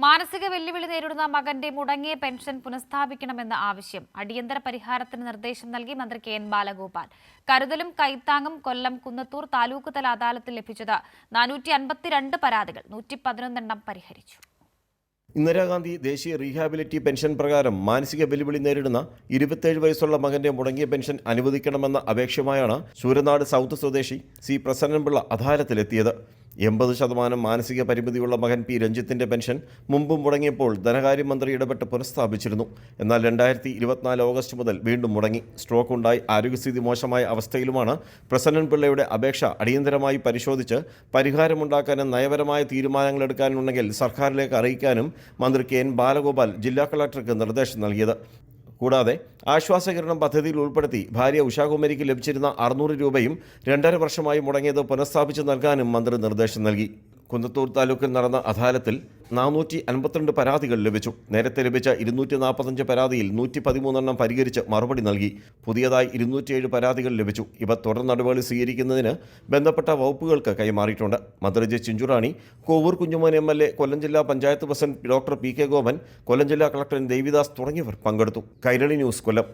മാനസിക വെല്ലുവിളി നേരിടുന്ന മകന്റെ മുടങ്ങിയ പെൻഷൻ പുനഃസ്ഥാപിക്കണമെന്ന ആവശ്യം അടിയന്തര പരിഹാരത്തിന് നിർദ്ദേശം നൽകി മന്ത്രി കെ.എൻ. ബാലഗോപാൽ. കരുതലും കൈത്താങ്ങും കൊല്ലം കുന്നത്തൂർ താലൂക്ക് തല അദാലത്തിൽ ലഭിച്ചത് 452 പരാതികൾ 111 പരിഹരിച്ചു. ഇന്ദിരാഗാന്ധി ദേശീയ റീഹാബിലിറ്റി പെൻഷൻ പ്രകാരം മാനസിക വെല്ലുവിളി നേരിടുന്ന 27 വയസ്സുള്ള മകന്റെ മുടങ്ങിയ പെൻഷൻ അനുവദിക്കണമെന്ന അപേക്ഷയുമായാണ് ശൂരനാട് സൗത്ത് സ്വദേശി സി പ്രസന്നൻപിള്ള അദാലത്തിലെത്തിയത്. 80% മാനസിക പരിമിതിയുള്ള മകൻ പി രഞ്ജിത്തിന്റെ പെൻഷൻ മുമ്പും മുടങ്ങിയപ്പോൾ ധനകാര്യമന്ത്രി ഇടപെട്ട് പുനഃസ്ഥാപിച്ചിരുന്നു. എന്നാൽ 2024 ഓഗസ്റ്റ് മുതൽ വീണ്ടും മുടങ്ങി. സ്ട്രോക്ക് ഉണ്ടായി ആരോഗ്യസ്ഥിതി മോശമായ അവസ്ഥയിലുമാണ് പ്രസന്നൻപിള്ളയുടെ അപേക്ഷ അടിയന്തരമായി പരിശോധിച്ച് പരിഹാരമുണ്ടാക്കാനും നയപരമായ തീരുമാനങ്ങളെടുക്കാനുണ്ടെങ്കിൽ സർക്കാരിലേക്ക് അറിയിക്കാനും മന്ത്രി കെ.എൻ. ബാലഗോപാൽ ജില്ലാ കളക്ടർക്ക് നിർദ്ദേശം നൽകിയത്. കൂടാതെ ആശ്വാസകിരണം പദ്ധതിയിൽ ഉൾപ്പെടുത്തി ഭാര്യ ഉഷാകുമാരിക്ക് ലഭിച്ചിരുന്ന 600 രൂപയും 2.5 വർഷമായി മുടങ്ങിയത് പുനഃസ്ഥാപിച്ച് നൽകാനും മന്ത്രി നിർദ്ദേശം നൽകി. കുന്നത്തൂർ താലൂക്കിൽ നടന്ന അദാലത്തിൽ 452 പരാതികൾ ലഭിച്ചു. നേരത്തെ ലഭിച്ച 245 പരാതിയിൽ 113 പരിഹരിച്ച് മറുപടി നൽകി. പുതിയതായി 207 പരാതികൾ ലഭിച്ചു. ഇവ തുടർ നടപടി സ്വീകരിക്കുന്നതിന് ബന്ധപ്പെട്ട വകുപ്പുകൾക്ക് കൈമാറിയിട്ടുണ്ട്. മന്ത്രി ജെ ചിഞ്ചുറാണി, കോവൂർ കുഞ്ഞുമോൻ MLA, കൊല്ലം ജില്ലാ panchayat president doctor P K. Gopan, Kollam ജില്ലാ കളക്ടർ ദേവിദാസ് തുടങ്ങിയവർ പങ്കെടുത്തു. കൈരളി ന്യൂസ്, കൊല്ലം.